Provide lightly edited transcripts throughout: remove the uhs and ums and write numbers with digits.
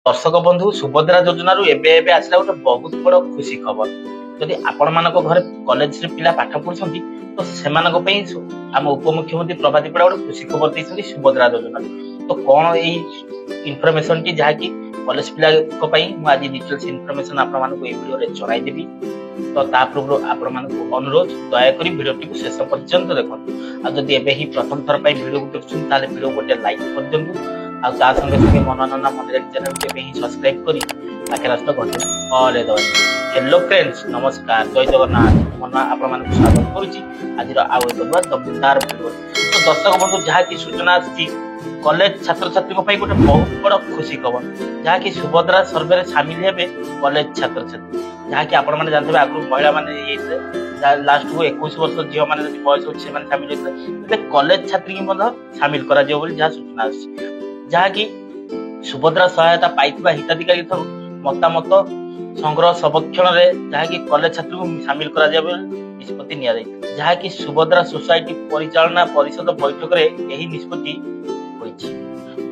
दर्शक बंधु सुभद्रा योजना एबे आसला गोटे बहुत बड़ खुशी खबर। जदि आपण मानक घरे कॉलेज रे पिला पाठ पढ़ुछंती तो सेमानक पई आम उपमुख्यमंत्री प्रभाती पड़ा गोटे खुशी खबर दैछंती सुभद्रा योजना। तो कौन यही इनफॉरमेशन टी जहाँ की कॉलेज पिला मु आज डिटेल्स इनफॉरमेशन आपण मानक ए वीडियो रे जणाई देबी। तो ता पूर्व आपण मानक अनुरोध दयाकरी वीडियो टी शेष पर्यंत देखंतु। आ जदि एबे ही प्रथम थर पई वीडियो को देखछन ताले वीडियो गोटे लाइक कर दियंतु। आ ता संगे संगे मनोरंजन मंदिर चैनल के भी सब्सक्राइब करी पाखे रास्ता घंटी ऑल ए दबाई। हेलो फ्रेंड्स, नमस्कार, जय जगन्नाथ। मन आपण मानक स्वागत करूची आज आउ एक दमदार वीडियो। तो दर्शक बंधु जहाँ की सूचना आसी कॉलेज छात्र छात्री गोटे बहुत बड़ खुशी खबर जहाँ की सुभद्रा सर्वे रे शामिल हेबे कॉलेज छात्र छात्री। जहाँ की आपण माने जानते आगु महिला माने लास्ट को 21 वर्ष झील माने बयस होछि माने शामिल होते कॉलेज छात्री की शामिल करा जियो बोली जहाँ सूचना आसी। जहाँ की सुभद्रा सहायता पाइथिबा हिताधिकारी मतामत संग्रह सर्वेक्षण रे जहाँ की कॉलेज छात्री को शामिल करा जाय निष्पत्ति निया जाय। जहाँ की सुभद्रा सोसाइटी परिचालना परिषद बैठक रे एही निष्पत्ति होइछि।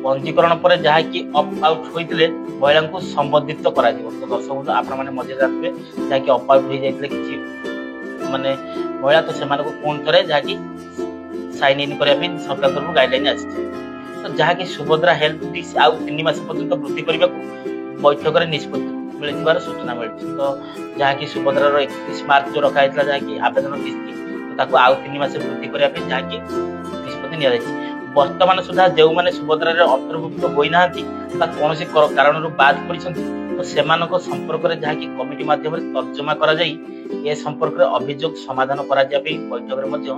पंजीकरण पर जहाँ की अप आउट होइतिले महिला को संबोधित करा जिवो। तो दर्शक आपण माने मजे जानबे जहाँ की अप आउट हो जाइतिले किछि माने महिला तो सेमान को कोन करे जहाँ की साइन इन करिया पे सरकार तरफ गाइडलाइन आछि। तो जहाँ की सुभद्रा हेल्थ डिश आउ 3 मास पर्यंत वृद्धि करने बैठक में निष्पत्ति मिलथिबार सूचना मिलछि। तो जहाँ की सुभद्रा 31 मार्च जो रखा है जहाँ की आवेदन किस्ती तो ताको आउ 3 मास वृद्धि करने पे जहाँ की निष्पत्ति निया जायछि। वर्तमान सुधा जो माने सुभद्रा रे अंतर्भुक्त होई नांती ता कोनोसी कारण बाद पड़िछंती तो सेमानक संपर्क रे जहाँ की कमिटी माध्यम रे तर्जमा करा जाई ए संपर्क रे अभियोग समाधान करा जाबे बैठक रे मध्य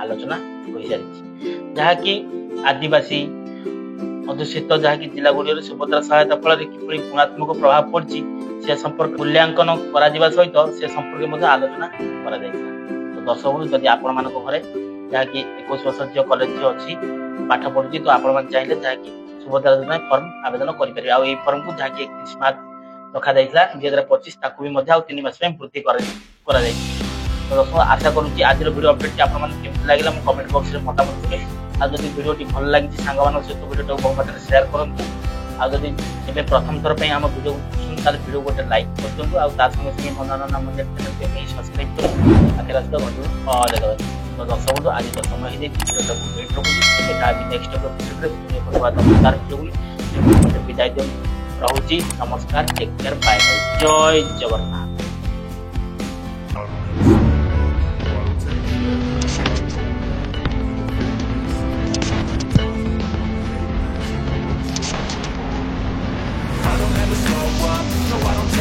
आलोचना होई सारिछि। जहाँ की आदिवासी अध्युषित जहाँ की जिला गुड़िया सुभद्रा सहायता फल कि गुणात्मक प्रभाव पड़ी से संपर्क मूल्यांकन करा सहित से संपर्क आलोचना करा तो दर्शक बंधु जदि आपण मान घरे जहाँ की 21 वर्ष झील कॉलेज अच्छी पाठ पढ़ुची तो आपण मैंने चाहिए जहाँ की सुभद्रा योजना फर्म आवेदन करेंगे। आ फर्म को जहाँ की 31 मार्च रखा जाता 2025 ताकू भी 3 मास वृद्धि कर। तो दर्शक आशा करुँच आज वीडियो अपडेट आपके लगे कमेंट बॉक्स में मतामत देवे। आज जब वीडियो भल लगी सांग सहित वीडियो बहुत मात्रा सेयार करूँ। आदि प्रथम थर पर आम वीडियो वीडियो गोटे लाइक कर दिखाँ। आगे मनोरंजन मंदिर चैनल को सब्सक्राइब कर आगे रास्ता घंटी ऑल दबाई। तो दर्शक बंधु आज तो समय नेक्स्ट विदाय दियो रहुची। नमस्कार, टेक केयर, बाय बाय, जय Jagannath. I don't ever slow up, no I don't